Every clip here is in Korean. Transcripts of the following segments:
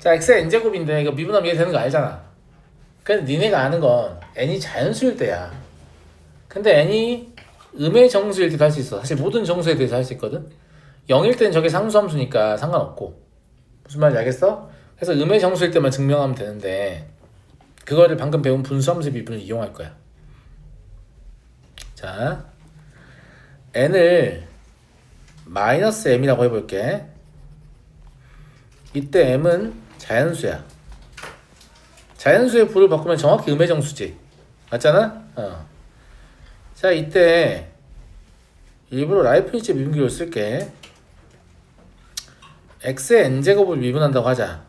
자, x의 n제곱인데 이거 미분하면 이해되는 거 알잖아. 근데 니네가 아는 건 n이 자연수일 때야. 근데 n이 음의 정수일 때도 할 수 있어. 사실 모든 정수에 대해서 할 수 있거든. 0일 때는 저게 상수함수니까 상관없고. 무슨 말인지 알겠어? 그래서 음의 정수일 때만 증명하면 되는데 그거를 방금 배운 분수함수 미분을 이용할 거야. 자, n을 마이너스 m이라고 해볼게. 이때 m은 자연수야. 자연수의 부를 바꾸면 정확히 음의 정수지. 맞잖아? 자, 이때 일부러 라이프니츠 미분기를 쓸게. x의 n제곱을 미분한다고 하자.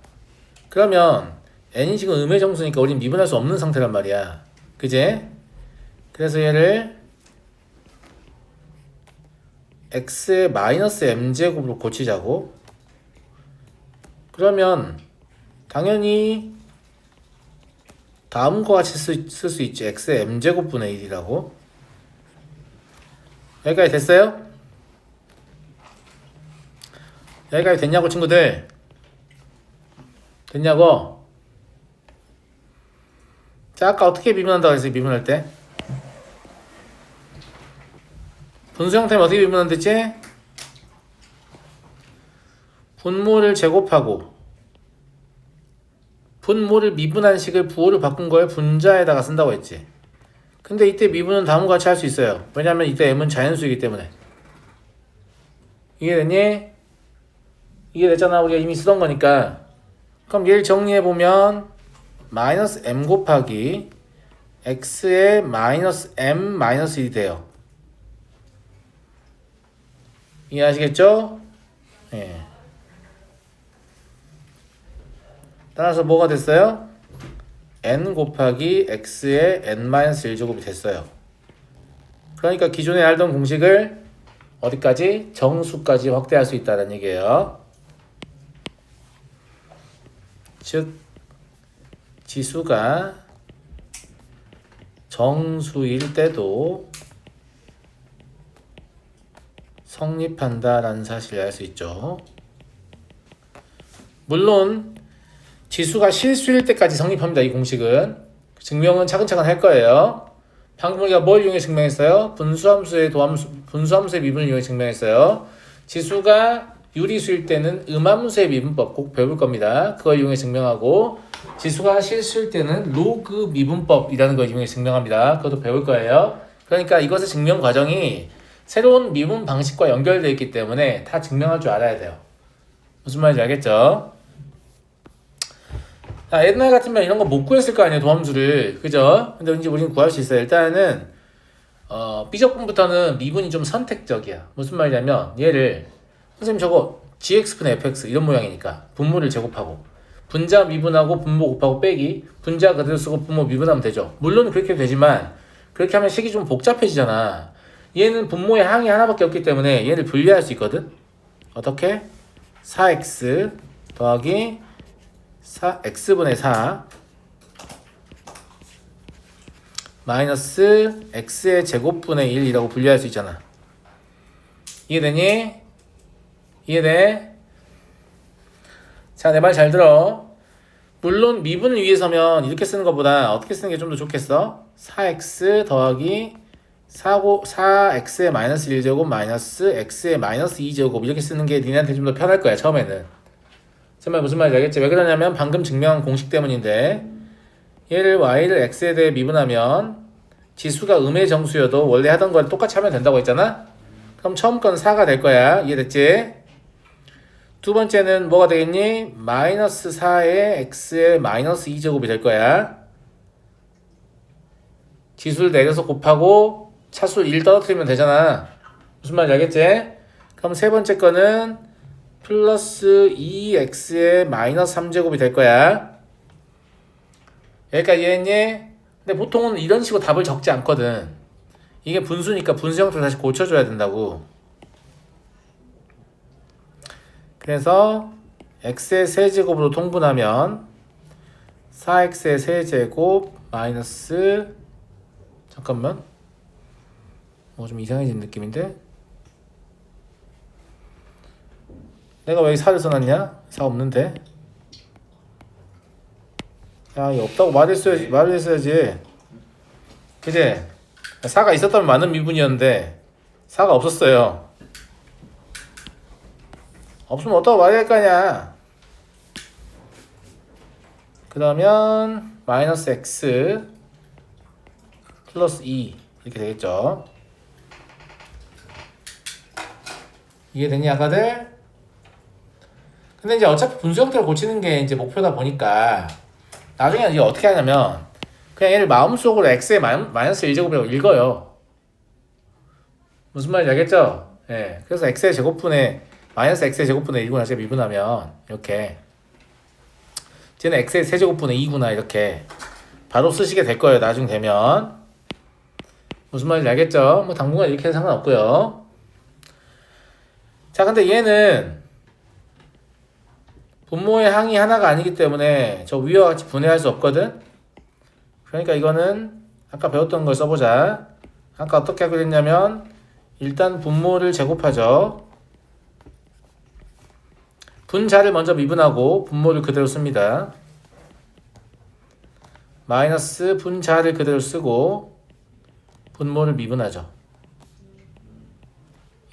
그러면 n이 지금 음의 정수니까 우린 미분할 수 없는 상태란 말이야. 그제? 그래서 얘를 x의 마이너스 m제곱으로 고치자고. 그러면 당연히 다음과 같이 쓸 수 있지. x의 m제곱분의 1이라고. 여기까지 됐어요? 여기까지 됐냐고 친구들? 됐냐고? 자, 아까 어떻게 미분한다고 했어요? 미분할 때 분수 형태는 어떻게 미분한댔지? 분모를 제곱하고 분모를 미분한 식을 부호를 바꾼 거에 분자에다가 쓴다고 했지. 근데 이때 미분은 다음과 같이 할 수 있어요. 왜냐면 이때 m은 자연수이기 때문에. 이해됐니? 이해됐잖아. 우리가 이미 쓰던 거니까. 그럼 얘를 정리해보면 마이너스 m 곱하기 x의 마이너스 m 마이너스 1이 돼요. 이해하시겠죠? 예. 따라서 뭐가 됐어요? n 곱하기 x의 n-1제곱이 됐어요. 그러니까 기존에 알던 공식을 어디까지? 정수까지 확대할 수 있다는 얘기예요. 즉 지수가 정수일 때도 성립한다라는 사실을 알 수 있죠. 물론 지수가 실수일 때까지 성립합니다. 이 공식은. 증명은 차근차근 할 거예요. 방금 우리가 뭘 이용해 증명했어요? 분수함수의 미분을 이용해 증명했어요. 지수가 유리수일 때는 음함수의 미분법 꼭 배울 겁니다. 그걸 이용해 증명하고, 지수가 실수일 때는 로그 미분법이라는 걸 이용해 증명합니다. 그것도 배울 거예요. 그러니까 이것의 증명 과정이 새로운 미분 방식과 연결되어 있기 때문에 다 증명할 줄 알아야 돼요. 무슨 말인지 알겠죠? 자, 옛날 같으면 이런 거 못 구했을 거 아니에요, 도함수를. 그죠? 근데 이제 우리는 구할 수 있어요. 일단은 B적분부터는 미분이 좀 선택적이야. 무슨 말이냐면 얘를 선생님 저거 gx분의 fx 이런 모양이니까 분모를 제곱하고 분자 미분하고 분모 곱하고 빼기, 분자 그대로 쓰고 분모 미분하면 되죠. 물론 그렇게 되지만 그렇게 하면 식이 좀 복잡해지잖아. 얘는 분모의 항이 하나밖에 없기 때문에 얘를 분리할 수 있거든. 어떻게? 4x 더하기 x분의 4 마이너스 x의 제곱분의 1이라고 분리할 수 있잖아. 이해되니? 이해돼? 자, 내 말 잘 들어. 물론 미분을 위해서면 이렇게 쓰는 것보다 어떻게 쓰는 게 좀 더 좋겠어? 4x 더하기 4x의 마이너스 1제곱 마이너스 x의 마이너스 2제곱 이렇게 쓰는 게 니네한테 좀 더 편할 거야, 처음에는. 정말 무슨 말인지 알겠지? 왜 그러냐면 방금 증명한 공식 때문인데, 얘를 y를 x에 대해 미분하면 지수가 음의 정수여도 원래 하던 걸 똑같이 하면 된다고 했잖아? 그럼 처음 건 4가 될 거야. 이해됐지? 두 번째는 뭐가 되겠니? 마이너스 4의 x의 마이너스 2제곱이 될 거야. 지수를 내려서 곱하고 차수 1 떨어뜨리면 되잖아. 무슨 말인지 알겠지? 그럼 세 번째 거는 플러스 2x의 마이너스 3제곱이 될 거야. 여기까지 이해했니? 근데 보통은 이런 식으로 답을 적지 않거든. 이게 분수니까 분수 형태로 다시 고쳐줘야 된다고. 그래서 x의 세제곱으로 통분하면 4x의 세제곱 마이너스, 잠깐만, 좀 이상해진 느낌인데? 내가 왜 4를 써놨냐? 4 없는데? 야, 이거 없다고 말을 했어야지. 그지? 4가 있었다면 맞는 미분이었는데 4가 없었어요. 없으면 없다고 말해야 할 거 아니야. 그러면 마이너스 x 플러스 2 이렇게 되겠죠. 이해되니 아까들? 근데 이제 어차피 분수 형태를 고치는 게 이제 목표다 보니까 나중에 이제 어떻게 하냐면 그냥 얘를 마음속으로 x의 마이너스 1제곱이라고 읽어요. 무슨 말인지 알겠죠? 예. 그래서 x의 제곱분의 마이너스 x의 제곱분의 1구나 제가 미분하면 이렇게 쟤는 x의 세제곱분의 2구나 이렇게 바로 쓰시게 될 거예요. 나중 되면 무슨 말인지 알겠죠? 뭐 당분간 이렇게 해도 상관없고요. 자, 근데 얘는 분모의 항이 하나가 아니기 때문에 저 위와 같이 분해할 수 없거든. 그러니까 이거는 아까 배웠던 걸 써보자. 아까 어떻게 하게 됐냐면 일단 분모를 제곱하죠. 분자를 먼저 미분하고 분모를 그대로 씁니다. 마이너스 분자를 그대로 쓰고 분모를 미분하죠.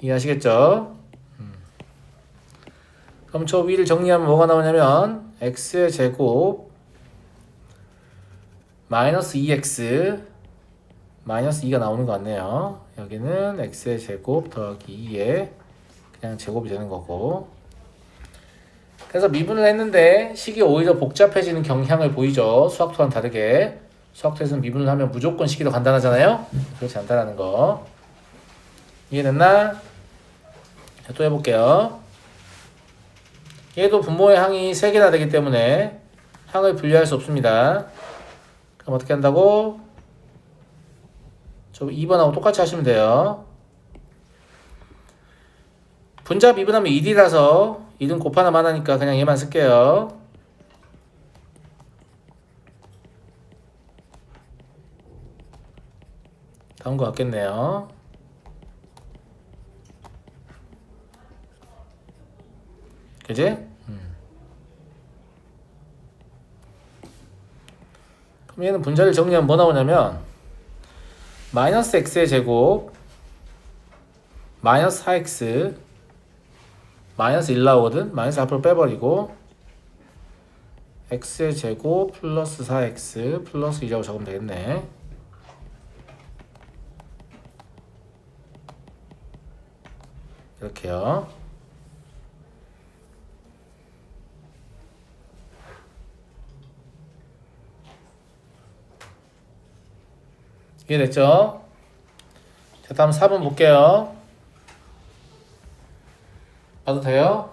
이해하시겠죠? 그럼 저 위를 정리하면 뭐가 나오냐면 x의 제곱 마이너스 2x 마이너스 2가 나오는 것 같네요. 여기는 x의 제곱 더하기 2에 그냥 제곱이 되는 거고, 그래서 미분을 했는데 식이 오히려 복잡해지는 경향을 보이죠. 수학토와는 다르게. 수학토에서는 미분을 하면 무조건 식이 더 간단하잖아요. 그렇지 않다라는 거 이해됐나? 자, 또 해볼게요. 얘도 분모의 항이 3개나 되기 때문에 항을 분리할 수 없습니다. 그럼 어떻게 한다고? 저 2번하고 똑같이 하시면 돼요. 분자 미분하면 1이라서 1은 곱하나만 하니까 그냥 얘만 쓸게요. 다음 거 같겠네요. 그지? 그럼 얘는 분자를 정리하면 뭐 나오냐면 마이너스 x의 제곱 마이너스 4x 마이너스 1 나오거든? 마이너스 앞으로 빼버리고 x의 제곱 플러스 4x 플러스 2라고 적으면 되겠네. 이렇게요. 이해됐죠? 자, 다음 4번 볼게요. 봐도 돼요?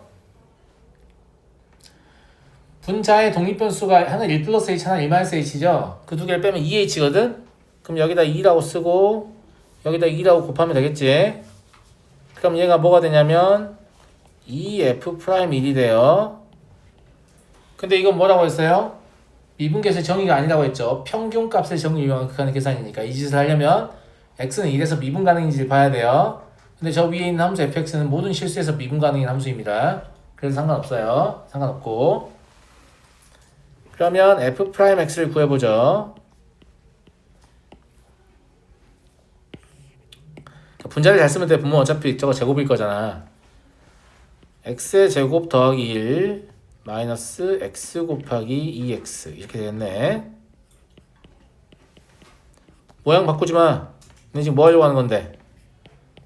분자의 독립변수가 하나는 1 플러스 h, 하나는 1 마이너스 h죠? 그 두 개를 빼면 2h거든? 그럼 여기다 2라고 쓰고 여기다 2라고 곱하면 되겠지? 그럼 얘가 뭐가 되냐면 2f'1이 돼요. 근데 이건 뭐라고 했어요? 미분계수의 정의가 아니라고 했죠. 평균값의 정의를 이용한 계산이니까 이 짓을 하려면 x는 1에서 미분 가능인지를 봐야 돼요. 근데 저 위에 있는 함수 fx는 모든 실수에서 미분 가능인 함수입니다. 그래서 상관없어요. 상관없고. 그러면 f'x를 구해보죠. 분자를 잘 쓰면 돼. 분모 어차피 저거 제곱일 거잖아. x의 제곱 더하기 1 마이너스 x 곱하기 2x 이렇게 되겠네. 모양 바꾸지 마. 근데 지금 뭐 하려고 하는 건데?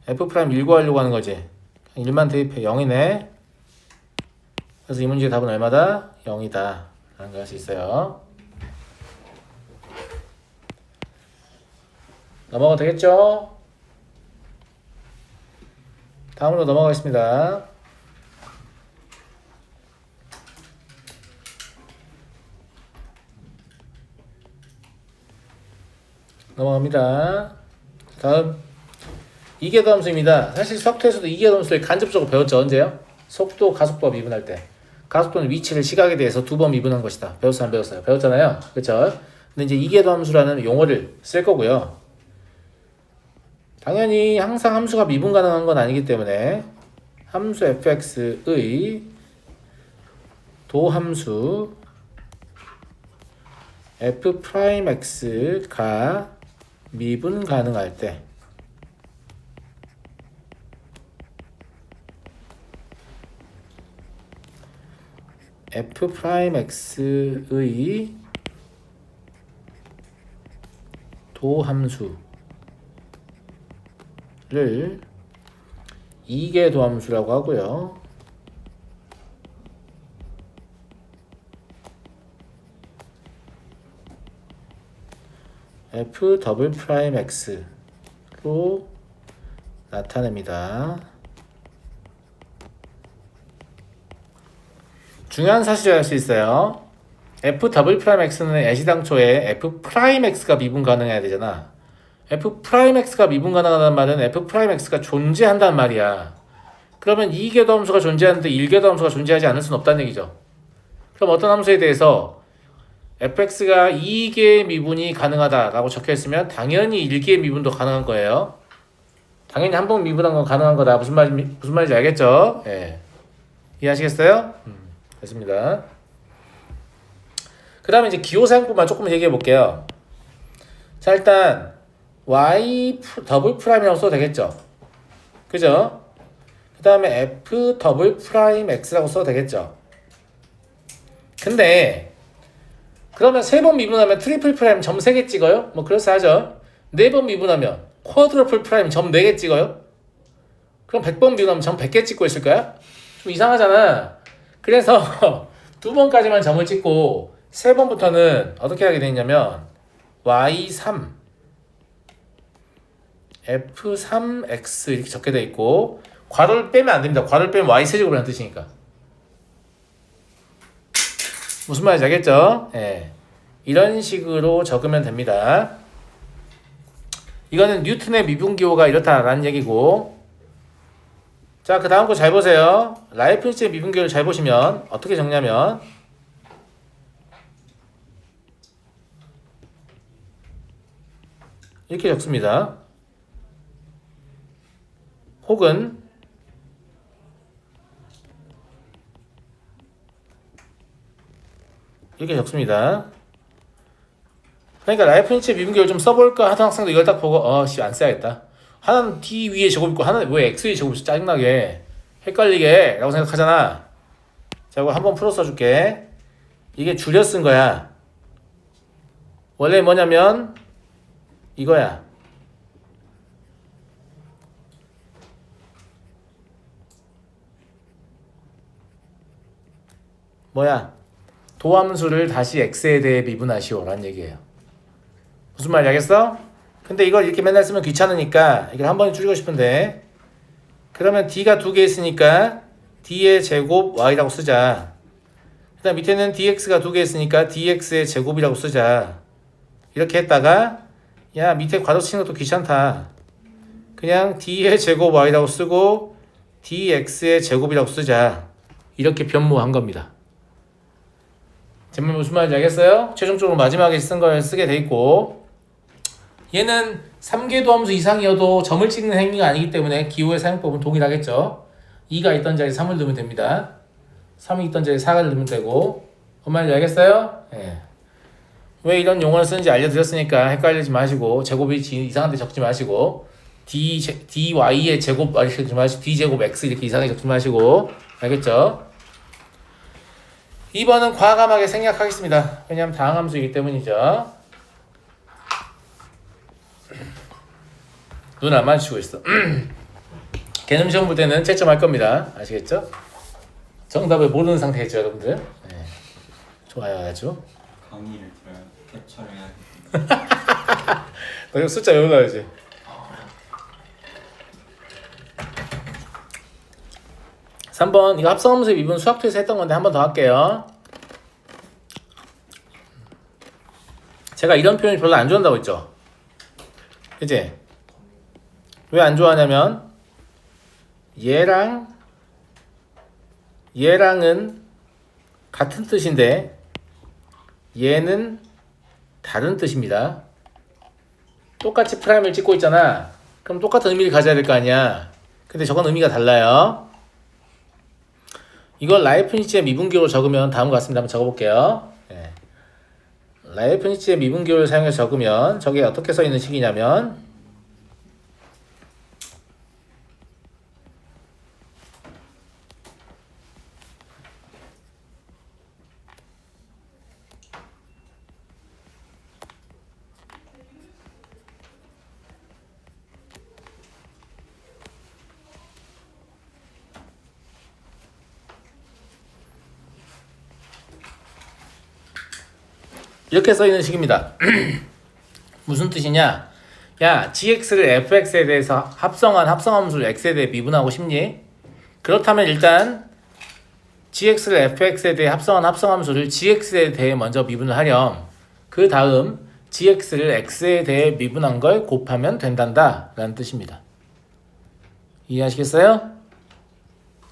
f'1 구하려고 하는 거지. 1만 대입해 0이네. 그래서 이 문제의 답은 얼마다? 0이다 라는 걸 할 수 있어요. 넘어가도 되겠죠? 다음으로 넘어가겠습니다. 넘어갑니다. 다음 이계도 함수입니다. 사실 수학토에서도 이계도 함수를 간접적으로 배웠죠. 언제요? 속도, 가속도와 미분할 때. 가속도는 위치를 시각에 대해서 2번 미분한 것이다. 배웠어요? 안 배웠어요? 배웠잖아요. 그렇죠? 근데 이제 이계도 함수라는 용어를 쓸 거고요. 당연히 항상 함수가 미분 가능한 건 아니기 때문에 함수 fx의 도함수 f 프라임 x가 미분 가능할 때 f 프라임 x의 도함수를 이계 도함수라고 하고요. f 더블 프라임 x로 나타냅니다. 중요한 사실을 알 수 있어요. f 더블 프라임 x는 애시당초에 f 프라임 x가 미분 가능해야 되잖아. f 프라임 x가 미분 가능하다는 말은 f 프라임 x가 존재한다는 말이야. 그러면 2개 함수가 존재하는데 1개 함수가 존재하지 않을 수는 없다는 얘기죠. 그럼 어떤 함수에 대해서 fx가 2개의 미분이 가능하다라고 적혀있으면 당연히 1개의 미분도 가능한 거예요. 당연히 한 번 미분한 건 가능한 거다. 무슨 말인지 알겠죠? 예. 이해하시겠어요? 됐습니다. 그 다음에 이제 기호 사용법만 조금 얘기해 볼게요. 자, 일단 y 더블 프라임이라고 써도 되겠죠? 그죠? 그 다음에 f 더블 프라임 x라고 써도 되겠죠? 근데 그러면 3번 미분하면 트리플 프라임 점 3개 찍어요? 뭐 그럴싸하죠? 4번 미분하면 쿼드러플 프라임 점 4개 찍어요? 그럼 100번 미분하면 점 100개 찍고 있을까요? 좀 이상하잖아. 그래서 2번까지만 점을 찍고 3번부터는 어떻게 하게 되냐면 y3 f3x 이렇게 적게 돼 있고 괄호를 빼면 안 됩니다. 괄호를 빼면 y세제곱이라는 뜻이니까. 무슨 말인지 알겠죠? 예. 이런 식으로 적으면 됩니다. 이거는 뉴턴의 미분기호가 이렇다라는 얘기고, 자, 그 다음 거 잘 보세요. 라이프니츠의 미분기호를 잘 보시면 어떻게 적냐면 이렇게 적습니다. 혹은 이렇게 적습니다. 그러니까 라이프니츠의 미분기호를 좀 써볼까 하던 학생도 이걸 딱 보고 안 써야겠다. 하나는 D 위에 제곱 있고 하나는 왜 X 위에 제곱 있어? 짜증나게 헷갈리게 라고 생각하잖아. 자, 이거 한번 풀어 써줄게. 이게 줄여 쓴 거야. 원래 뭐냐면 이거야. 뭐야? 도함수를 다시 x에 대해 미분하시오 라는 얘기예요. 무슨 말인지 알겠어? 근데 이걸 이렇게 맨날 쓰면 귀찮으니까 이걸 한 번에 줄이고 싶은데, 그러면 d가 2개 있으니까 d의 제곱 y라고 쓰자. 그 다음 밑에는 dx가 2개 있으니까 dx의 제곱이라고 쓰자. 이렇게 했다가 야, 밑에 괄호 치는 것도 귀찮다. 그냥 d의 제곱 y라고 쓰고 dx의 제곱이라고 쓰자. 이렇게 변모한 겁니다. 제 말 무슨 말인지 알겠어요? 최종적으로 마지막에 쓴 걸 쓰게 돼 있고, 얘는 3개 도함수 이상이어도 점을 찍는 행위가 아니기 때문에 기호의 사용법은 동일하겠죠. 2가 있던 자리에 3을 넣으면 됩니다. 3이 있던 자리에 4를 넣으면 되고. 뭔 말인지 알겠어요? 예. 왜 이런 용어를 쓰는지 알려드렸으니까 헷갈리지 마시고, 제곱이 이상한 데 적지 마시고, dy의 제곱 이렇게 적지 마시고, d제곱 x 이렇게 이상하게 적지 마시고, 알겠죠? 2번은 과감하게 생략하겠습니다. 왜냐하면 다항함수이기 때문이죠. 눈 안 마주치고 있어. 개념 시험 볼 때는 채점할 겁니다. 아시겠죠? 정답을 모르는 상태겠죠, 여러분들? 네. 좋아요, 아주. 강의를 들어야 캡처를 해야겠다. 너 이거 숫자 외우려야지. 삼 3번 이거 합성함수의 미분 수학토에서 했던 건데 한 번 더 할게요. 제가 이런 표현이 별로 안 좋아한다고 했죠. 그치? 왜 안 좋아하냐면 얘랑은 같은 뜻인데 얘는 다른 뜻입니다. 똑같이 프라임을 찍고 있잖아. 그럼 똑같은 의미를 가져야 될 거 아니야. 근데 저건 의미가 달라요. 이걸 라이프니츠의 미분기호로 적으면 다음과 같습니다. 한번 적어볼게요. 네. 라이프니츠의 미분기호를 사용해서 적으면 저게 어떻게 써 있는 식이냐면 이렇게 써 있는 식입니다. 무슨 뜻이냐? 야, gx를 fx에 대해서 합성한 합성함수를 x에 대해 미분하고 싶니? 그렇다면 일단 gx를 fx에 대해 합성한 합성함수를 gx에 대해 먼저 미분을 하렴. 그 다음 gx를 x에 대해 미분한 걸 곱하면 된단다 라는 뜻입니다. 이해하시겠어요?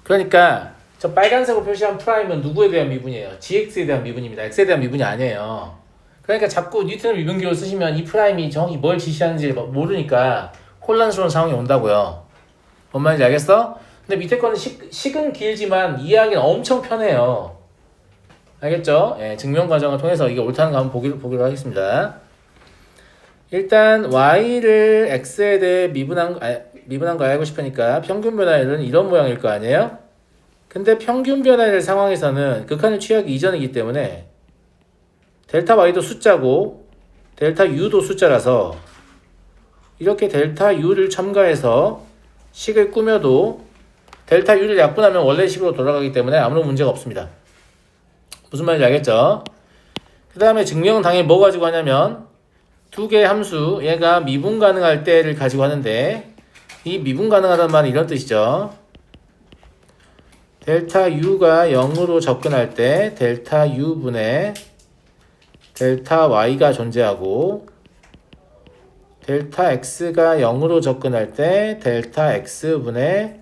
그러니까 저 빨간색으로 표시한 프라임은 누구에 대한 미분이에요? gx에 대한 미분입니다. x에 대한 미분이 아니에요. 그러니까 자꾸 뉴턴 미분기호를 쓰시면 이 프라임이 정확히 뭘 지시하는지 모르니까 혼란스러운 상황이 온다고요. 뭔 말인지 알겠어? 근데 밑에 거는 식은 길지만 이해하기는 엄청 편해요. 알겠죠? 예, 증명 과정을 통해서 이게 옳다는 거 한번 보기로 하겠습니다. 일단 y를 x에 대해 미분한 거 알고 싶으니까 평균 변화율은 이런 모양일 거 아니에요? 근데 평균 변화율 상황에서는 극한을 취하기 이전이기 때문에 델타 y도 숫자고 델타 u도 숫자라서 이렇게 델타 u를 첨가해서 식을 꾸며도 델타 u를 약분하면 원래 식으로 돌아가기 때문에 아무런 문제가 없습니다. 무슨 말인지 알겠죠? 그 다음에 증명은 당연히 뭐 가지고 하냐면 두 개의 함수 얘가 미분 가능할 때를 가지고 하는데 이 미분 가능하다는 말은 이런 뜻이죠. 델타 u가 0으로 접근할 때 델타 u분의 델타 y가 존재하고 델타 x가 0으로 접근할 때 델타 x분의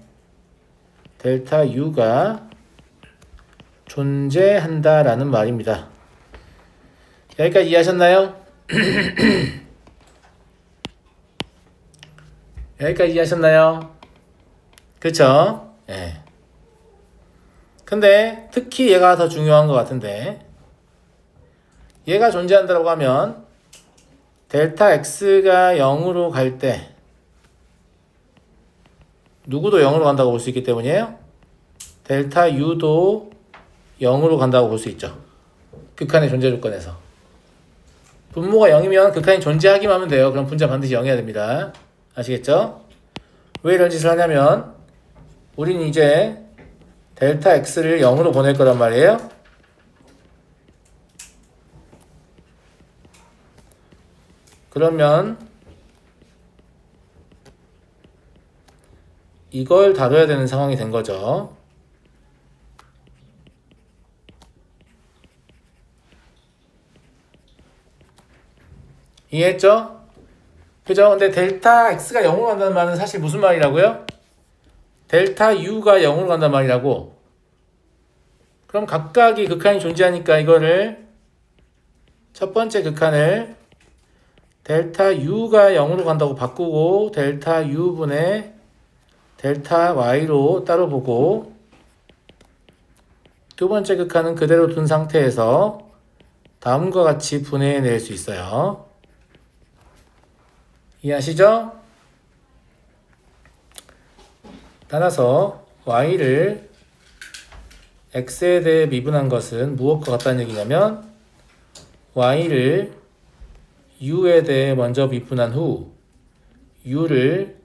델타 u가 존재한다라는 말입니다. 여기까지 이해하셨나요? 여기까지 이해하셨나요? 그쵸? 예. 근데 특히 얘가 더 중요한 것 같은데 얘가 존재한다고 하면 델타 x가 0으로 갈 때 누구도 0으로 간다고 볼 수 있기 때문이에요. 델타 u도 0으로 간다고 볼 수 있죠. 극한의 존재 조건에서. 분모가 0이면 극한이 존재하기만 하면 돼요. 그럼 분자 반드시 0이어야 됩니다. 아시겠죠? 왜 이런 짓을 하냐면 우린 이제 델타 x를 0으로 보낼 거란 말이에요. 그러면 이걸 다뤄야 되는 상황이 된 거죠. 이해했죠? 그죠? 근데 델타 x가 0으로 간다는 말은 사실 무슨 말이라고요? 델타 u가 0으로 간다는 말이라고. 그럼 각각이 극한이 존재하니까 이거를 첫 번째 극한을 델타 u가 0으로 간다고 바꾸고 델타 u분의 델타 y로 따로 보고 두 번째 극한은 그대로 둔 상태에서 다음과 같이 분해해낼 수 있어요. 이해하시죠? 따라서 y를 x에 대해 미분한 것은 무엇과 같다는 얘기냐면 y를 u에 대해 먼저 미분한 후 u를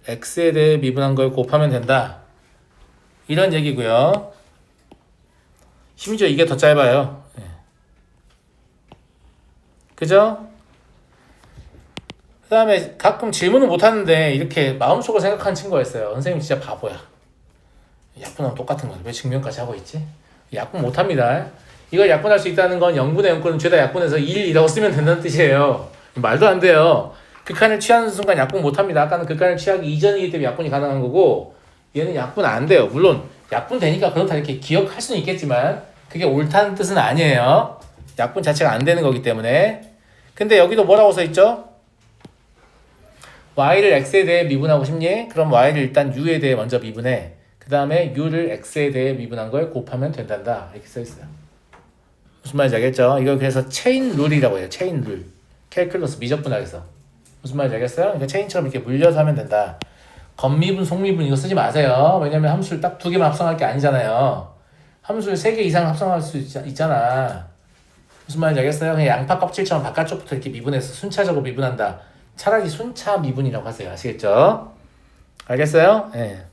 x에 대해 미분한 걸 곱하면 된다. 이런 얘기고요. 심지어 이게 더 짧아요. 그죠? 그 다음에 가끔 질문을 못하는데 이렇게 마음속으로 생각하는 친구가 있어요. 선생님 진짜 바보야. 약분하면 똑같은 건데 왜 증명까지 하고 있지? 약분 못합니다. 이걸 약분할 수 있다는 건 0분의 0꼴은 죄다 약분해서 1이라고 쓰면 된다는 뜻이에요. 말도 안 돼요. 극한을 취하는 순간 약분 못합니다. 아까는 극한을 취하기 이전이기 때문에 약분이 가능한 거고 얘는 약분 안 돼요. 물론 약분 되니까 그렇다 이렇게 기억할 수는 있겠지만 그게 옳다는 뜻은 아니에요. 약분 자체가 안 되는 거기 때문에. 근데 여기도 뭐라고 써 있죠? y를 x에 대해 미분하고 싶니? 그럼 y를 일단 u에 대해 먼저 미분해. 그 다음에 u를 x에 대해 미분한 걸 곱하면 된단다. 이렇게 써 있어요. 무슨 말인지 알겠죠? 이걸 그래서 체인 룰이라고 해요. 체인 룰. 캘큘러스 미적분학에서. 무슨 말인지 알겠어요? 그러니까 체인처럼 이렇게 물려서 하면 된다. 겉미분, 속미분 이거 쓰지 마세요. 왜냐면 함수를 딱 2개만 합성할 게 아니잖아요. 함수를 3개 이상 합성할 수 있잖아. 무슨 말인지 알겠어요? 그냥 양파 껍질처럼 바깥쪽부터 이렇게 미분해서 순차적으로 미분한다. 차라리 순차 미분이라고 하세요. 아시겠죠? 알겠어요? 예.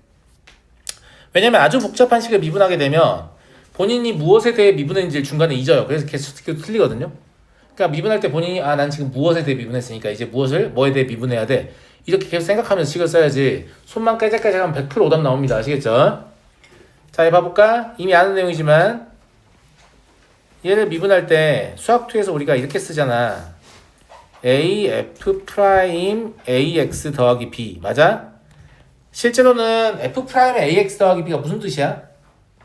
왜냐면 아주 복잡한 식을 미분하게 되면 본인이 무엇에 대해 미분했는지 중간에 잊어요. 그래서 계속 틀리거든요. 그러니까 미분할 때 본인이 난 지금 무엇에 대해 미분했으니까 이제 무엇을 뭐에 대해 미분해야 돼. 이렇게 계속 생각하면서 식을 써야지. 손만 깨작깨작 하면 100% 오답 나옵니다. 아시겠죠? 자, 해봐볼까? 이미 아는 내용이지만 얘를 미분할 때 수학2에서 우리가 이렇게 쓰잖아. AF 프라임 AX 더하기 B 맞아? 실제로는 F 프라임 AX 더하기 B가 무슨 뜻이야?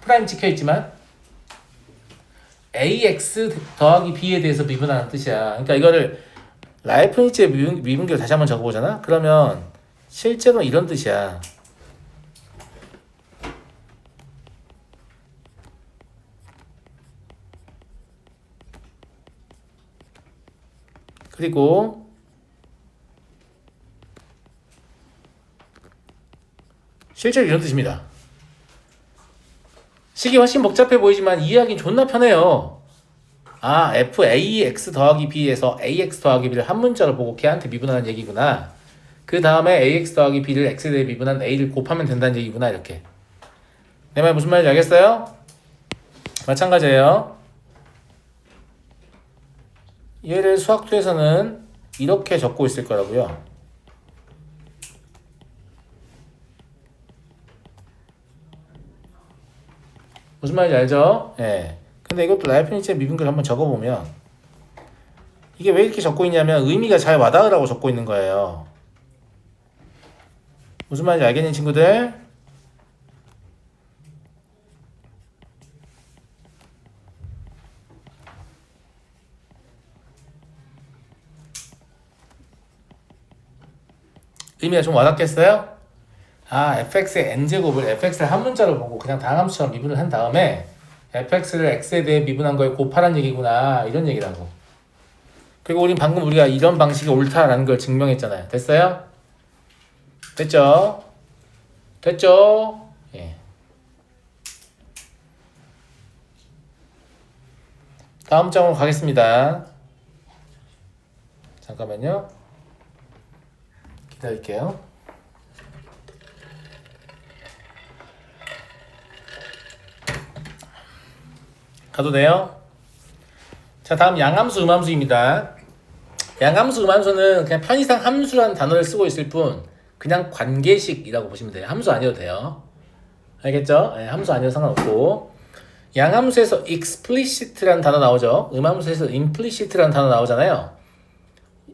프라임 찍혀있지만 AX 더하기 B에 대해서 미분하는 뜻이야. 그러니까 이거를 라이프니츠의 미분계를 다시 한번 적어보잖아? 그러면 실제로는 이런 뜻이야. 그리고 실제로 이런 뜻입니다. 식이 훨씬 복잡해 보이지만 이해하기 존나 편해요. FAX 더하기 B에서 AX 더하기 B를 한 문자로 보고 걔한테 미분하는 얘기구나. 그 다음에 AX 더하기 B를 X에 대해 미분한 A를 곱하면 된다는 얘기구나. 이렇게. 내 말 무슨 말인지 알겠어요? 마찬가지예요. 얘를 수학2에서는 이렇게 적고 있을 거라고요. 무슨 말인지 알죠? 예. 근데 이것도 라이프니츠의 미분계를 한번 적어보면 이게 왜 이렇게 적고 있냐면 의미가 잘 와닿으라고 적고 있는 거예요. 무슨 말인지 알겠니 친구들? 의미가 좀 와닿겠어요? fx의 n제곱을 fx를 한 문자로 보고 그냥 다항함수처럼 미분을 한 다음에 fx를 x에 대해 미분한 거에 곱하란 얘기구나 이런 얘기라고. 그리고 우린 방금 우리가 이런 방식이 옳다라는 걸 증명했잖아요. 됐어요? 됐죠? 됐죠? 예. 다음 장으로 가겠습니다. 잠깐만요. 기다릴게요. 가도 돼요? 자, 다음 양함수, 음함수입니다. 양함수, 음함수는 그냥 편의상 함수라는 단어를 쓰고 있을 뿐 그냥 관계식이라고 보시면 돼요. 함수 아니어도 돼요. 알겠죠? 네, 함수 아니어도 상관없고 양함수에서 explicit라는 단어 나오죠. 음함수에서 implicit라는 단어 나오잖아요.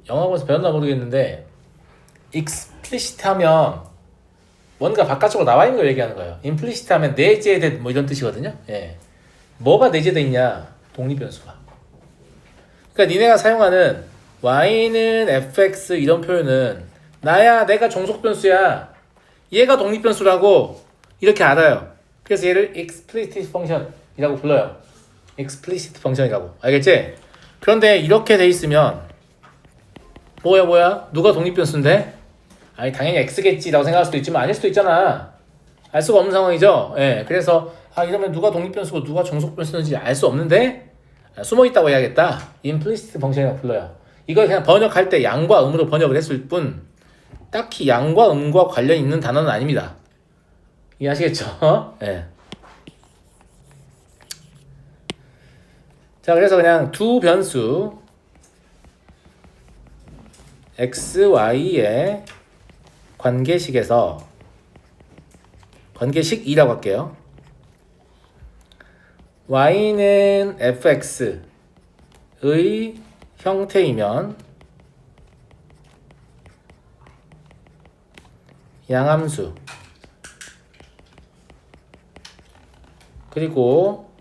영어에서 배웠나 모르겠는데 explicit 하면 뭔가 바깥쪽으로 나와 있는 걸 얘기하는 거예요. implicit 하면 내재된 뭐 이런 뜻이거든요. 예. 뭐가 내재되어 있냐? 독립변수가. 그러니까 니네가 사용하는 y는 fx 이런 표현은 나야 내가 종속변수야. 얘가 독립변수라고 이렇게 알아요. 그래서 얘를 explicit function이라고 불러요. explicit function이라고. 알겠지? 그런데 이렇게 돼 있으면 뭐야? 누가 독립변수인데? 아니 당연히 x겠지라고 생각할 수도 있지만 아닐 수도 있잖아. 알 수가 없는 상황이죠. 예. 그래서 이러면 누가 독립변수고 누가 종속변수인지 알 수 없는데 숨어있다고 해야겠다. implicit function이라고 불러요. 이걸 그냥 번역할 때 양과 음으로 번역을 했을 뿐 딱히 양과 음과 관련 있는 단어는 아닙니다. 이해하시겠죠? 예. 자, 그래서 그냥 두 변수 x, y의 관계식에서 관계식이라고 할게요. y는 fx의 형태이면 양함수 그리고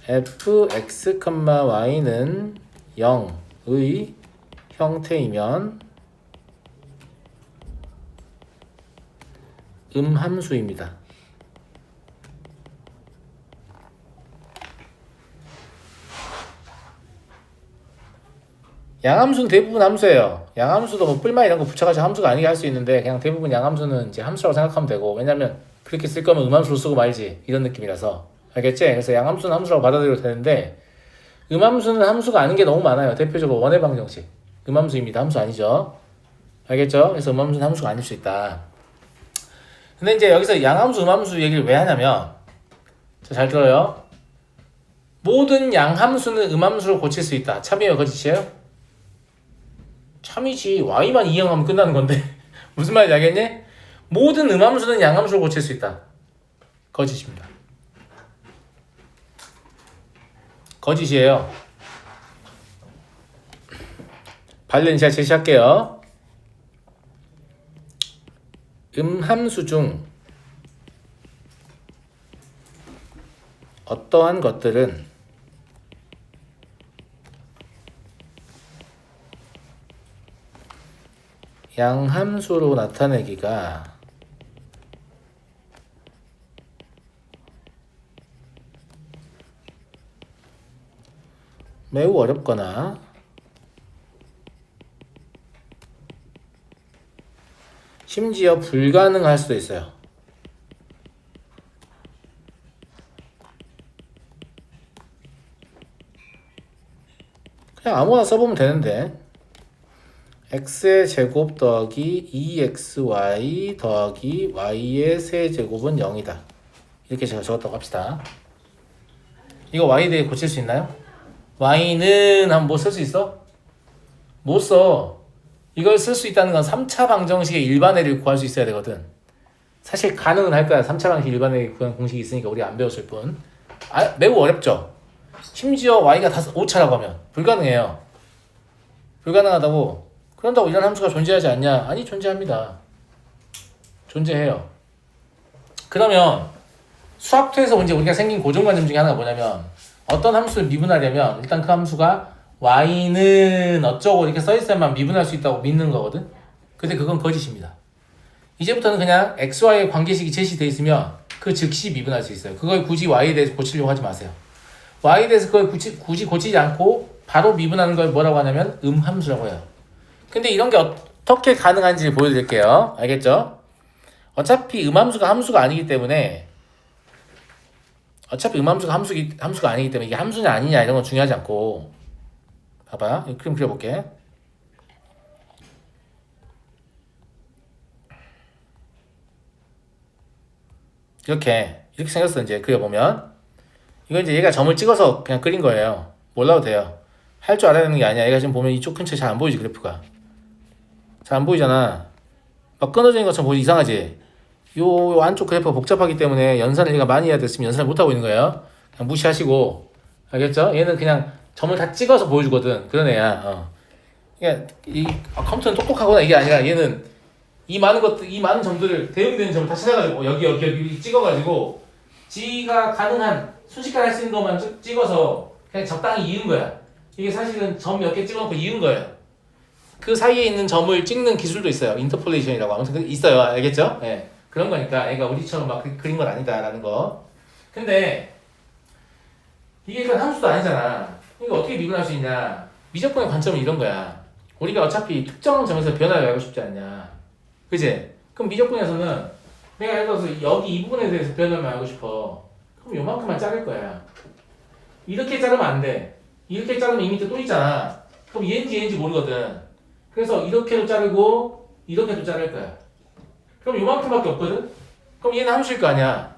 fx, y는 0의 형태이면 음함수입니다. 양함수는 대부분 함수예요. 양함수도 뭐 뿔만 이런 거 붙여가지고 함수가 아니게 할 수 있는데 그냥 대부분 양함수는 이제 함수라고 생각하면 되고 왜냐면 그렇게 쓸 거면 음함수로 쓰고 말지 이런 느낌이라서 알겠지? 그래서 양함수는 함수라고 받아들여도 되는데 음함수는 함수가 아닌 게 너무 많아요. 대표적으로 원의 방정식 음함수입니다. 함수 아니죠? 알겠죠? 그래서 음함수는 함수가 아닐 수 있다. 근데 이제 여기서 양함수, 음함수 얘기를 왜 하냐면 잘 들어요. 모든 양함수는 음함수로 고칠 수 있다. 참이에요, 거짓이에요? 참이지. y만 이항하면 끝나는 건데 무슨 말인지 알겠니? 모든 음함수는 양함수로 고칠 수 있다. 거짓입니다. 거짓이에요. 반론 제가 제시할게요. 음함수 중 어떠한 것들은 양함수로 나타내기가 매우 어렵거나 심지어 불가능할 수도 있어요. 그냥 아무거나 써보면 되는데 x의 제곱 더하기 2xy 더하기 y의 세제곱은 0이다. 이렇게 제가 적었다고 합시다. 이거 y에 대해 고칠 수 있나요? y는 한번 뭐 쓸 수 있어? 못 써. 이걸 쓸 수 있다는 건 3차 방정식의 일반회를 구할 수 있어야 되거든. 사실 가능은 할 거야. 3차 방정식 일반회 구하는 공식이 있으니까 우리가 안 배웠을 뿐. 매우 어렵죠. 심지어 y가 5차라고 하면 불가능해요. 불가능하다고. 그런다고 이런 함수가 존재하지 않냐? 아니, 존재합니다. 존재해요. 그러면 수학투에서 이제 우리가 생긴 고정관념 중에 하나가 뭐냐면 어떤 함수를 미분하려면 일단 그 함수가 y는 어쩌고 이렇게 써있어야만 미분할 수 있다고 믿는 거거든. 근데 그건 거짓입니다. 이제부터는 그냥 xy의 관계식이 제시되어 있으면 그 즉시 미분할 수 있어요. 그걸 굳이 y에 대해서 고치려고 하지 마세요. y에 대해서 그걸 굳이 고치지 않고 바로 미분하는 걸 뭐라고 하냐면 음함수라고 해요. 근데 이런 게 어떻게 가능한지 보여드릴게요. 알겠죠? 어차피 음함수가 함수가 아니기 때문에 함수가 아니기 때문에 이게 함수냐 아니냐 이런 건 중요하지 않고 봐봐. 이 그림 그려볼게. 이렇게 생겼어. 이제 그려보면 이건 이제 얘가 점을 찍어서 그냥 그린 거예요. 몰라도 돼요. 할 줄 알아야 되는 게 아니야. 얘가 지금 보면 이쪽 근처에 잘 안 보이지, 그래프가. 잘 안 보이잖아. 막 끊어지는 것처럼 보이지. 이상하지? 요 안쪽 그래프가 복잡하기 때문에 연산을 얘가 많이 해야 됐으면 연산을 못하고 있는 거예요. 그냥 무시하시고. 알겠죠? 얘는 그냥 점을 다 찍어서 보여주거든. 그런 애야. 그러니까 이 컴퓨터는 똑똑하거나 이게 아니라 얘는 이 많은 점들을 대응되는 점을 다 찾아가지고 여기 찍어가지고 지가 가능한 순식간에 할 수 있는 것만 찍어서 그냥 적당히 이은 거야. 이게 사실은 점 몇 개 찍어놓고 이은 거예요. 그 사이에 있는 점을 찍는 기술도 있어요. 인터폴레이션이라고 아무튼 있어요. 알겠죠? 예. 그런 거니까 얘가 우리처럼 막 그린 건 아니다라는 거. 근데 이게 일단 함수도 아니잖아. 이거 어떻게 미분할 수 있냐? 미적분의 관점은 이런 거야. 우리가 어차피 특정 점에서 변화를 알고 싶지 않냐? 그지? 그럼 미적분에서는 내가 예를 들어서 여기 이 부분에 대해서 변화를 알고 싶어. 그럼 요만큼만 자를 거야. 이렇게 자르면 안 돼. 이렇게 자르면 이 밑에 또 있잖아. 그럼 얘인지 모르거든. 그래서 이렇게도 자르고 이렇게도 자를 거야. 그럼 요만큼밖에 없거든? 그럼 얘는 함수일 거 아니야.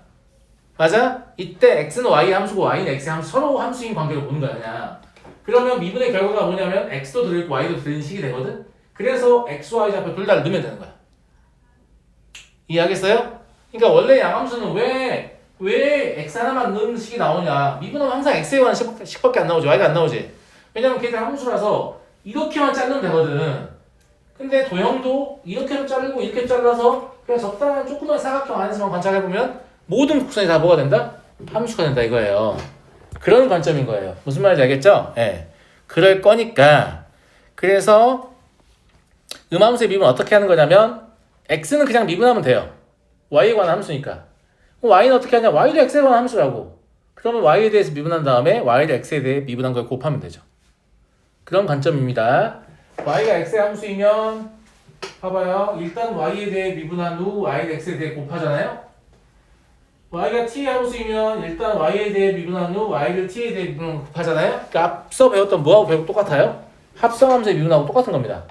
맞아? 이때 x는 y의 함수고 y는 x의 함수, 서로 함수인 관계로 보는 거 아니야. 그러면 미분의 결과가 뭐냐면 x도 들어있고 y도 들어있는 식이 되거든? 그래서 x, y 좌표 둘 다 넣으면 되는 거야. 이해하겠어요? 그러니까 원래 양함수는 왜 x 하나만 넣는 식이 나오냐? 미분하면 항상 x에 관한 식밖에 안 나오지. y가 안 나오지. 왜냐면 걔들 함수라서 이렇게만 자르면 되거든. 근데 도형도 이렇게도 자르고 이렇게 잘라서 그냥 적당한 조그만 사각형 안에서만 관찰해보면 모든 곡선이 다 뭐가 된다? 함수가 된다 이거예요. 그런 관점인 거예요. 무슨 말인지 알겠죠? 예. 그럴 거니까 그래서 음함수의 미분 어떻게 하는 거냐면 x는 그냥 미분하면 돼요. y에 관한 함수니까. 그럼 y는 어떻게 하냐? y도 x에 관한 함수라고. 그러면 y에 대해서 미분한 다음에 y를 x에 대해 미분한 걸 곱하면 되죠. 그런 관점입니다. y가 x의 함수이면 봐봐요. 일단 y에 대해 미분한 후 y를 x에 대해 곱하잖아요. y가 t의 함수이면 일단 y에 대해 미분한 후 y를 t에 대해 곱하잖아요. 그러니까 앞서 배웠던 뭐하고 배우고 똑같아요? 합성함수의 미분하고 똑같은 겁니다.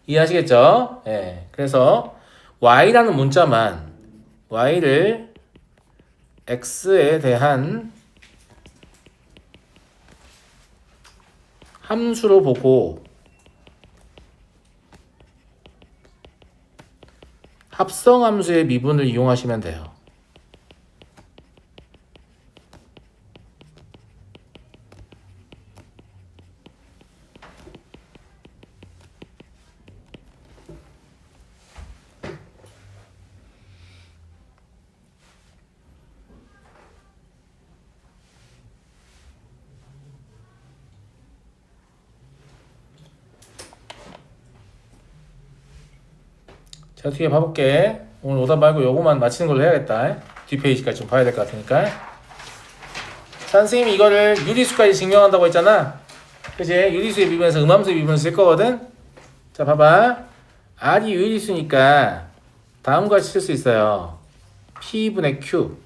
이해하시겠죠? 예. 그래서 y라는 문자만 y를 x에 대한 함수로 보고 합성함수의 미분을 이용하시면 돼요. 자, 뒤에 봐볼게. 오늘 오답 말고 요거만 맞히는 걸로 해야겠다. 뒷페이지까지 좀 봐야 될 것 같으니까. 선생님이 이거를 유리수까지 증명한다고 했잖아. 그치? 유리수의 미분에서 음함수의 미분을 쓸 거거든. 자, 봐봐. R이 유리수니까 다음과 같이 쓸 수 있어요. P분의 Q.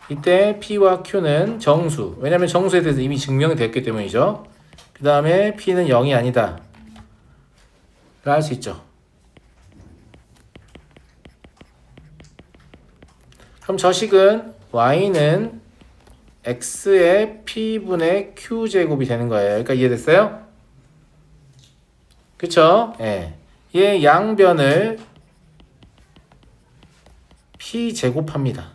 이때 P와 Q는 정수. 왜냐면 정수에 대해서 이미 증명이 됐기 때문이죠. 그 다음에 P는 0이 아니다 라 할 수 있죠. 그럼 저 식은 y는 x의 p분의 q제곱이 되는 거예요. 그러니까 이해됐어요? 그쵸? 예. 얘 양변을 p제곱합니다.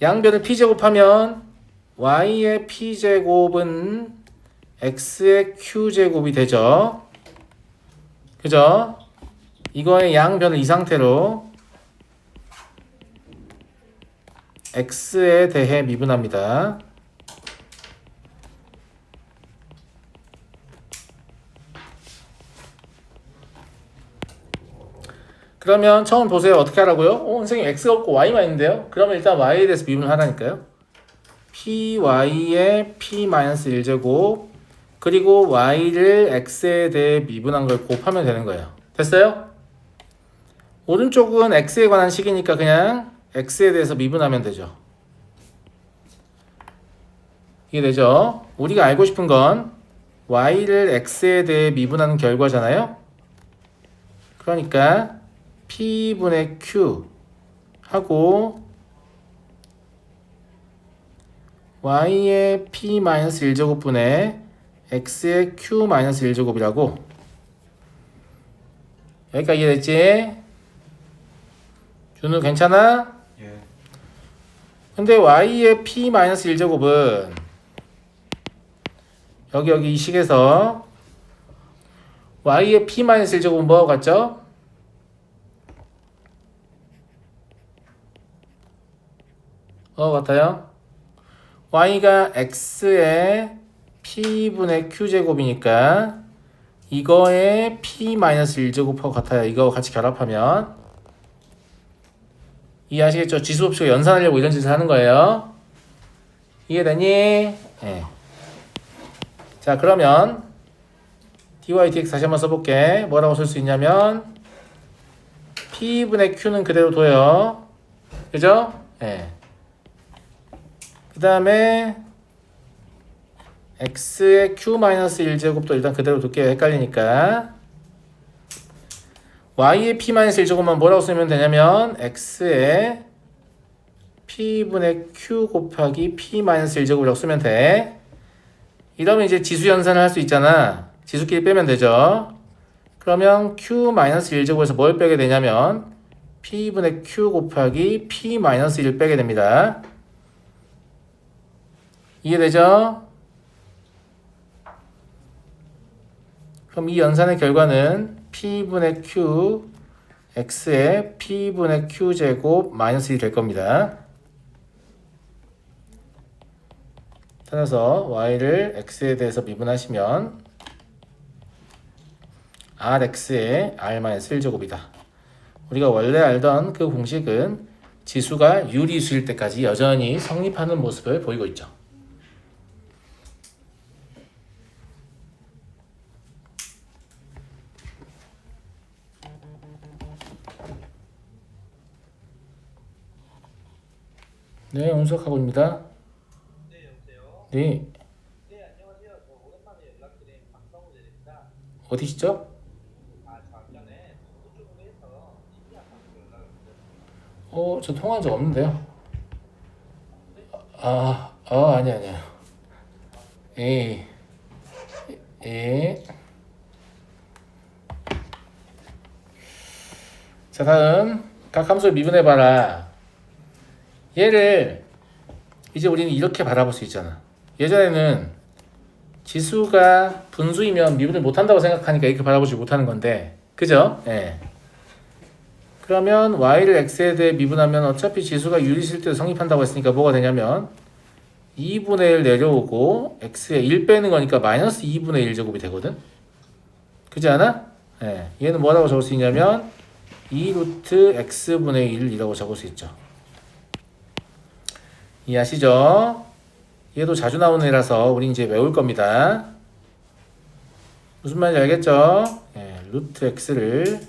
양변을 p제곱하면 y의 p제곱은 x의 q제곱이 되죠. 그죠? 이거의 양변을 이 상태로 x에 대해 미분합니다. 그러면 처음 보세요. 어떻게 하라고요? 선생님 x가 없고 y만 있는데요? 그러면 일단 y에 대해서 미분을 하라니까요. py의 p-1제곱 그리고 y를 x에 대해 미분한 걸 곱하면 되는 거예요. 됐어요? 오른쪽은 x에 관한 식이니까 그냥 x에 대해서 미분하면 되죠. 이해되죠? 우리가 알고 싶은 건 y를 x에 대해 미분하는 결과잖아요. 그러니까 p분의 q 하고 y의 p-1제곱분의 x의 q-1제곱이라고. 여기까지 이해됐지? 준우 괜찮아? 예. 근데 y의 p-1제곱은 여기 이 식에서 y의 p-1제곱은 뭐하고 같죠? 같아요? y가 x의 p분의 q제곱이니까 이거의 p-1제곱하고 같아요. 이거 같이 결합하면 이해하시겠죠? 지수법칙을 연산하려고 이런 짓을 하는 거예요. 이해되니? 네. 자, 그러면 dy dx 다시 한번 써볼게. 뭐라고 쓸 수 있냐면 p분의 q는 그대로 둬요. 그죠? 네. 그 다음에 x의 q-1제곱도 일단 그대로 둘게요. 헷갈리니까. y의 p-1제곱만 뭐라고 쓰면 되냐면 x의 p분의 q 곱하기 p-1제곱이라고 쓰면 돼. 이러면 이제 지수 연산을 할 수 있잖아. 지수끼리 빼면 되죠. 그러면 q-1제곱에서 뭘 빼게 되냐면 p분의 q 곱하기 p-1 빼게 됩니다. 이해되죠? 그럼 이 연산의 결과는 p분의 q x의 p분의 q제곱 마이너스 1이 될 겁니다. 따라서 y를 x에 대해서 미분하시면 rx의 r-1제곱이다. 우리가 원래 알던 그 공식은 지수가 유리수일 때까지 여전히 성립하는 모습을 보이고 있죠. 네, 온수학하고입니다. 네, 여보세요? 네, 네, 안녕하세요. 저 오랜만에 연락드린 박성우입니다. 어디시죠? 작년에 중부 쪽으로 해서 TV 아파트로 연락을 드렸습니다. 저 통화한 적 없는데요. 아니요. 예, 예. 자, 다음 각 함수를 미분해봐라. 얘를 이제 우리는 이렇게 바라볼 수 있잖아. 예전에는 지수가 분수이면 미분을 못한다고 생각하니까 이렇게 바라보지 못하는 건데, 그죠? 예. 그러면 y를 x에 대해 미분하면 어차피 지수가 유리수일 때 성립한다고 했으니까 뭐가 되냐면 2분의 1 내려오고 x에 1 빼는 거니까 마이너스 2분의 1제곱이 되거든. 그렇지 않아? 예. 얘는 뭐라고 적을 수 있냐면 2루트 x분의 1이라고 적을 수 있죠. 이해하시죠? 얘도 자주 나오는 애라서 우리 이제 외울 겁니다. 무슨 말인지 알겠죠? 예, 루트 x를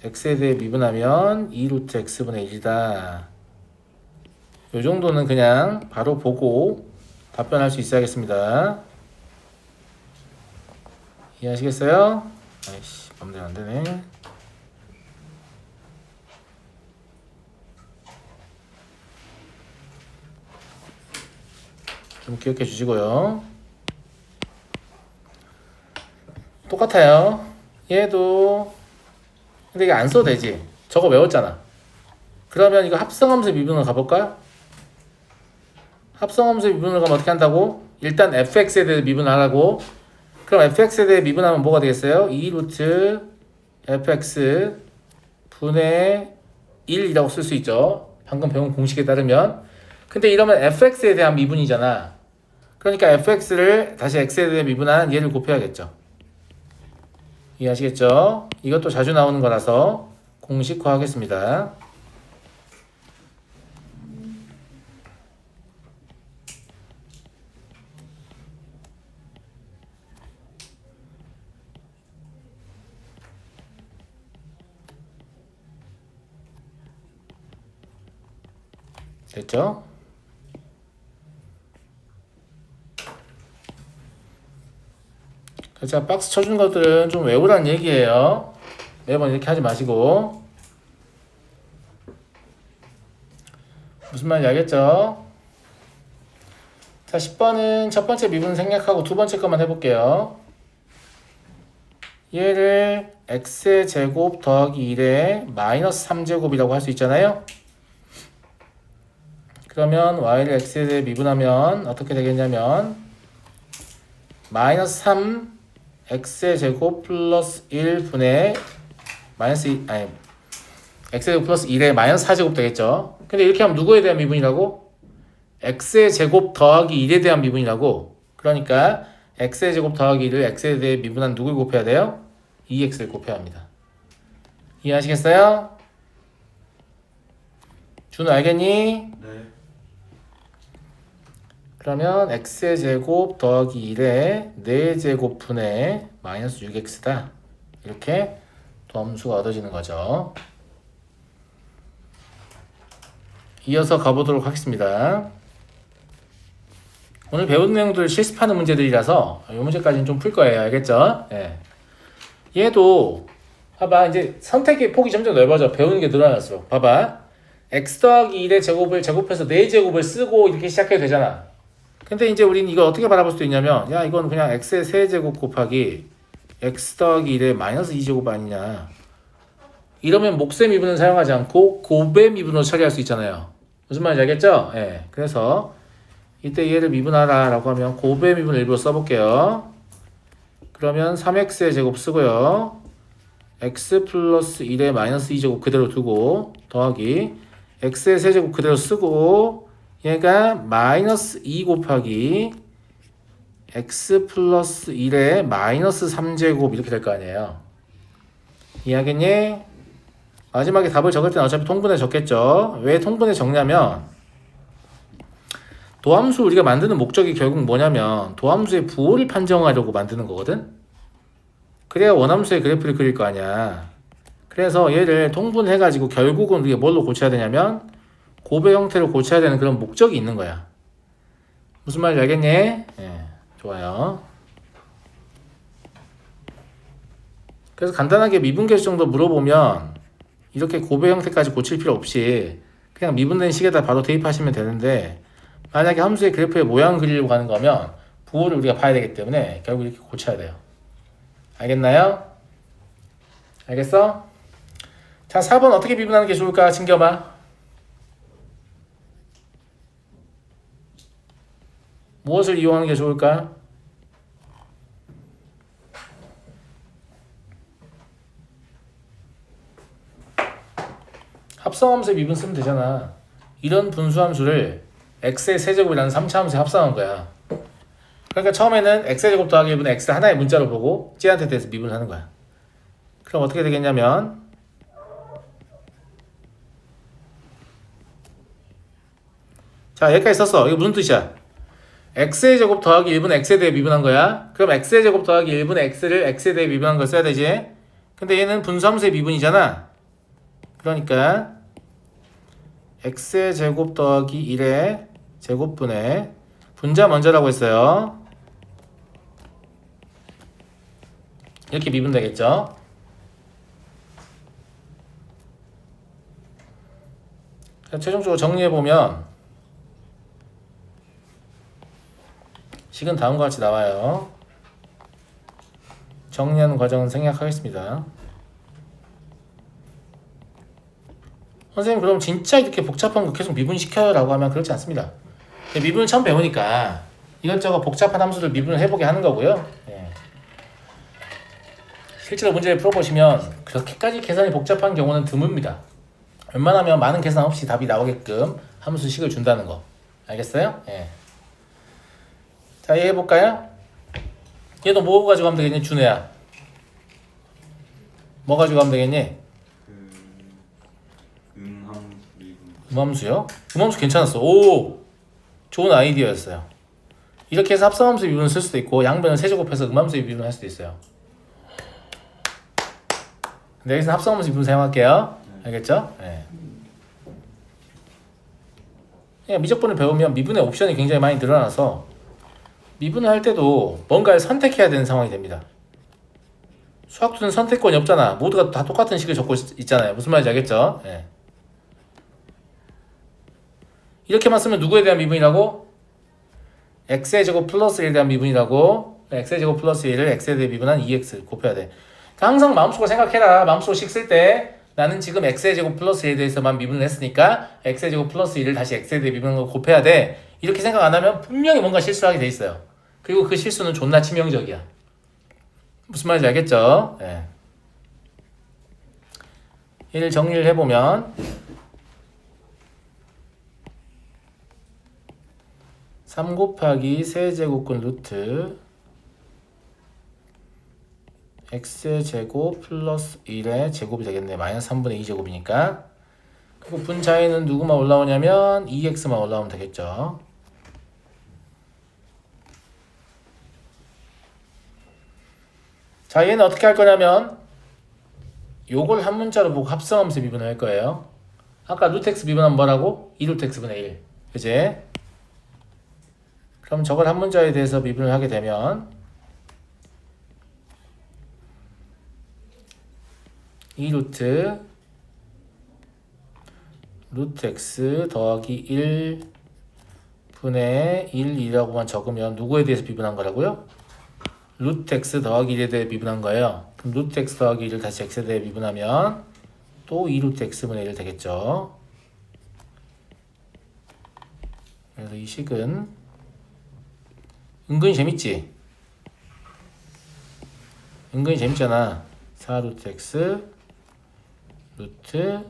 x에 대해 미분하면 2루트 x분의 1이다. 이 정도는 그냥 바로 보고 답변할 수 있어야겠습니다. 이해하시겠어요? 아이씨, 맘대로 안 되네. 좀 기억해 주시고요. 똑같아요. 얘도 근데 이게 안 써도 되지. 저거 외웠잖아. 그러면 이거 합성함수 미분을 가볼까? 합성함수 미분을 가면 어떻게 한다고? 일단 fx에 대해 미분하라고. 그럼 fx에 대해 미분하면 뭐가 되겠어요? 2루트 fx 분의 1이라고 쓸 수 있죠. 방금 배운 공식에 따르면. 근데 이러면 fx에 대한 미분이잖아. 그러니까 fx를 다시 x에 대해 미분한 얘를 곱해야겠죠. 이해하시겠죠? 이것도 자주 나오는 거라서 공식화하겠습니다. 됐죠? 자, 박스 쳐주는 것들은 좀 외우라는 얘기예요. 매번 이렇게 하지 마시고. 무슨 말인지 알겠죠? 자, 10번은 첫 번째 미분 생략하고 두 번째 것만 해볼게요. 얘를 x의 제곱 더하기 1의 마이너스 3제곱이라고 할 수 있잖아요. 그러면 y를 x에 대해 미분하면 어떻게 되겠냐면 마이너스 3 x의 제곱 플러스 1분의 마이너스 2, 아니 x의 제곱 플러스 1의 마이너스 4제곱 되겠죠. 근데 이렇게 하면 누구에 대한 미분이라고? x의 제곱 더하기 1에 대한 미분이라고. 그러니까 x의 제곱 더하기 1을 x에 대해 미분한 누굴 곱해야 돼요? 2x를 곱해야 합니다. 이해하시겠어요? 준우 알겠니? 네. 그러면 x의 제곱 더하기 1의 4제곱분의 마이너스 6x다. 이렇게 도함수가 얻어지는 거죠. 이어서 가보도록 하겠습니다. 오늘 배운 내용들 실습하는 문제들이라서 이 문제까지는 좀 풀 거예요. 알겠죠? 예. 얘도 봐봐. 이제 선택의 폭이 점점 넓어져. 배우는 게 늘어날수록. 봐봐. x 더하기 1의 제곱을 제곱해서 4제곱을 쓰고 이렇게 시작해도 되잖아. 근데 이제 우리는 이걸 어떻게 바라볼 수도 있냐면 야 이건 그냥 x의 세제곱 곱하기 x 더하기 1의 마이너스 2제곱 아니냐. 이러면 목세 미분은 사용하지 않고 곱의 미분으로 처리할 수 있잖아요. 무슨 말인지 알겠죠? 예. 그래서 이때 얘를 미분하라 라고 하면 곱의 미분을 일부러 써볼게요. 그러면 3x의 제곱 쓰고요. x 플러스 1의 마이너스 2제곱 그대로 두고 더하기 x의 세제곱 그대로 쓰고 얘가 마이너스 2 곱하기 x 플러스 1의 마이너스 3제곱 이렇게 될 거 아니에요. 이해하겠니? 마지막에 답을 적을 때는 어차피 통분해 적겠죠. 왜 통분해 적냐면 도함수 우리가 만드는 목적이 결국 뭐냐면 도함수의 부호를 판정하려고 만드는 거거든. 그래야 원함수의 그래프를 그릴 거 아니야. 그래서 얘를 통분해가지고 결국은 우리가 뭘로 고쳐야 되냐면 곱의 형태를 고쳐야 되는 그런 목적이 있는 거야. 무슨 말인지 알겠니? 예, 좋아요. 그래서 간단하게 미분계수 정도 물어보면 이렇게 곱의 형태까지 고칠 필요 없이 그냥 미분된 식에다 바로 대입하시면 되는데, 만약에 함수의 그래프의 모양 그리려고 하는 거면 부호를 우리가 봐야 되기 때문에 결국 이렇게 고쳐야 돼요. 알겠나요? 알겠어? 자, 4번 어떻게 미분하는 게 좋을까? 챙겨봐. 무엇을 이용하는 게 좋을까? 합성함수의 미분 쓰면 되잖아. 이런 분수함수를 x의 세제곱이라는 3차 함수에 합성한 거야. 그러니까 처음에는 x의 제곱 더하기 1분의 x 하나의 문자로 보고 찌한테 대해서 미분하는 거야. 그럼 어떻게 되겠냐면 자, 여기까지 썼어. 이거 무슨 뜻이야? x의 제곱 더하기 1분의 x에 대해 미분한 거야. 그럼 x의 제곱 더하기 1분의 x를 x에 대해 미분한 걸 써야 되지. 근데 얘는 분수함수의 미분이잖아. 그러니까 x의 제곱 더하기 1의 제곱분의 분자 먼저라고 했어요. 이렇게 미분 되겠죠. 자, 최종적으로 정리해보면 식은 다음과 같이 나와요. 정리하는 과정은 생략하겠습니다. 선생님, 그럼 진짜 이렇게 복잡한 거 계속 미분시켜요? 라고 하면 그렇지 않습니다. 미분을 처음 배우니까 이것저것 복잡한 함수를 미분을 해보게 하는 거고요. 예. 실제로 문제를 풀어보시면 그렇게까지 계산이 복잡한 경우는 드뭅니다. 웬만하면 많은 계산 없이 답이 나오게끔 함수식을 준다는 거. 알겠어요? 예. 자, 얘 해볼까요? 얘도 뭐 가지고 하면 되겠니? 준혜야. 뭐 가지고 하면 되겠니? 음함수요? 음함수 괜찮았어. 오! 좋은 아이디어였어요. 이렇게 해서 합성함수 미분을 쓸 수도 있고 양변을 세제곱해서 음함수 미분을 할 수도 있어요. 근데 여기서 합성함수 미분 사용할게요. 알겠죠? 네. 그냥 미적분을 배우면 미분의 옵션이 굉장히 많이 늘어나서 미분을 할 때도 뭔가를 선택해야 되는 상황이 됩니다. 수학투는 선택권이 없잖아. 모두가 다 똑같은 식을 적고 있잖아요. 무슨 말인지 알겠죠? 네. 이렇게만 쓰면 누구에 대한 미분이라고? x의 제곱 플러스 1에 대한 미분이라고. x의 제곱 플러스 1을 x에 대해 미분한 2x 곱해야 돼. 그러니까 항상 마음속으로 생각해라. 마음속으로 식 쓸 때 나는 지금 x의 제곱 플러스 1에 대해서만 미분을 했으니까 x의 제곱 플러스 1을 다시 x에 대해 미분한 걸 곱해야 돼. 이렇게 생각 안 하면 분명히 뭔가 실수하게 돼 있어요. 그리고 그 실수는 존나 치명적이야. 무슨 말인지 알겠죠? 네. 얘를 정리를 해보면 3 곱하기 세제곱근 루트 x제곱 플러스 1의 제곱이 되겠네. 마이너스 3분의 2제곱이니까. 그리고 분자에는 누구만 올라오냐면 2x만 올라오면 되겠죠. 자, 얘는 어떻게 할 거냐면 요걸 한 문자로 보고 합성하면서 미분을 할 거예요. 아까 루트 x 미분하면 뭐라고? 2루트 x분의 1. 그치? 그럼 저걸 한 문자에 대해서 미분을 하게 되면 2루트 루트 x 더하기 1 분의 1이라고만 적으면 누구에 대해서 미분한 거라고요? 루트 x 더하기 1에 대해 미분한 거예요. 그럼 루트 x 더하기 1을 다시 x에 대해 미분하면 또 2루트 x분의 1 되겠죠. 그래서 이 식은 은근히 재밌지? 은근히 재밌잖아. 4루트 x 루트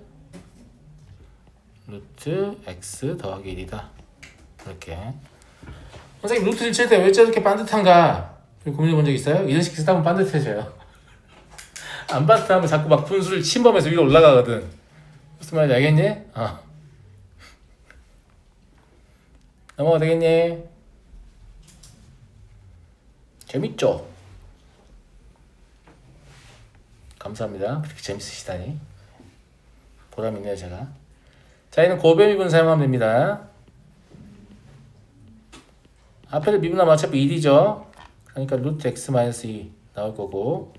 x 더하기 1이다. 이렇게. 선생님, 루트를 칠 때 왜 저렇게 반듯한가? 고민해 본 적 있어요? 이런 식 쓰다 보면 반듯해져요. 안 반듯하면 자꾸 막 분수를 침범해서 위로 올라가거든. 무슨 말인지 알겠니? 넘어가 되겠니? 재밌죠? 감사합니다. 그렇게 재밌으시다니. 보람있네요, 제가. 자, 얘는 고배 미분 사용하면 됩니다. 앞에를 미분하면 어차피 1이죠. 그러니까 루트 x 마이너스 2 나올 거고,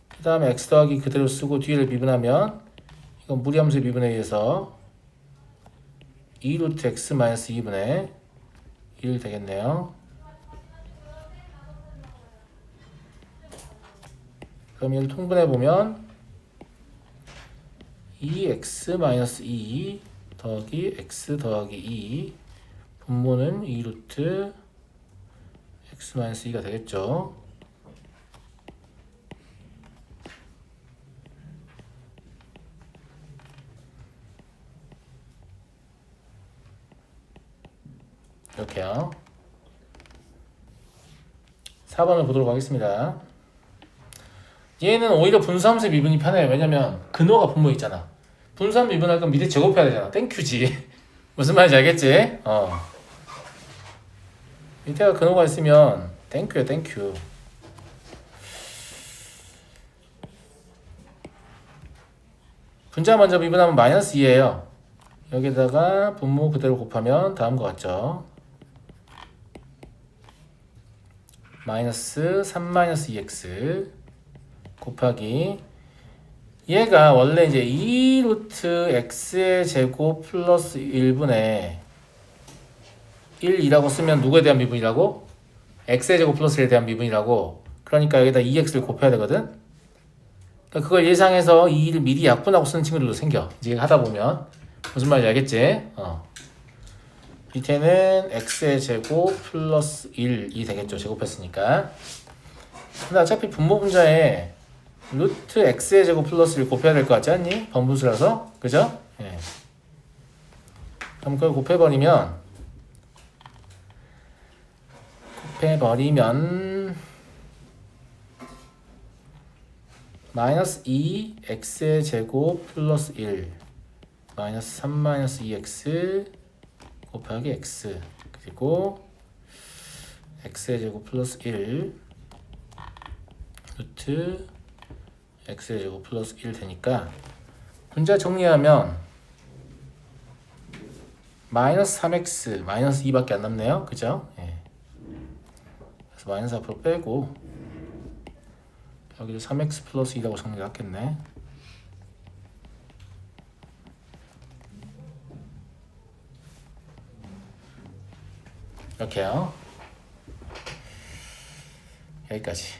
그 다음에 x 더하기 그대로 쓰고 뒤를 미분하면 이건 무리함수의 미분에 의해서 2 루트 x 마이너스 2분의 1 되겠네요. 그럼 얘를 통분해보면 2x 마이너스 2 더하기 x 더하기 2 분모는 2 루트 x 마이너스 2가 되겠죠. 이렇게요. 4번을 보도록 하겠습니다. 얘는 오히려 분수함수의 미분이 편해요. 왜냐면 근호가 분모 있잖아. 분수함 미분할 건 밑에 제곱해야 되잖아. 땡큐지. 무슨 말인지 알겠지? 밑에가 근호가 있으면 땡큐야, 땡큐. 분자 먼저 미분하면 마이너스 2예요. 여기다가 분모 그대로 곱하면 다음과 같죠. 마이너스 3 마이너스 2x 곱하기 얘가 원래 이제 2 루트 x의 제곱 플러스 1분의 1이라고 쓰면 누구에 대한 미분이라고? x의 제곱 플러스 1에 대한 미분이라고. 그러니까 여기다 2x를 곱해야 되거든. 그러니까 그걸 예상해서 2를 미리 약분하고 쓰는 친구들도 생겨. 이제 하다 보면 무슨 말인지 알겠지? 밑에는 x의 제곱 플러스 1이 되겠죠. 제곱했으니까. 근데 어차피 분모 분자에 루트 x의 제곱 플러스 1 곱해야 될 것 같지 않니? 번분수라서. 그죠? 예. 그럼 그걸 곱해버리면 마이너스 2 x의 제곱 플러스 1 마이너스 3 마이너스 2x 곱하기 x 그리고 x의 제곱 플러스 1 루트 x의 제곱 플러스 1 되니까 분자 정리하면 마이너스 3x 마이너스 2밖에 안 남네요. 그죠? 예. 그래서 마이너스 앞으로 빼고 여기를 3x 플러스 2라고 정리하겠네. 이렇게요. 여기까지.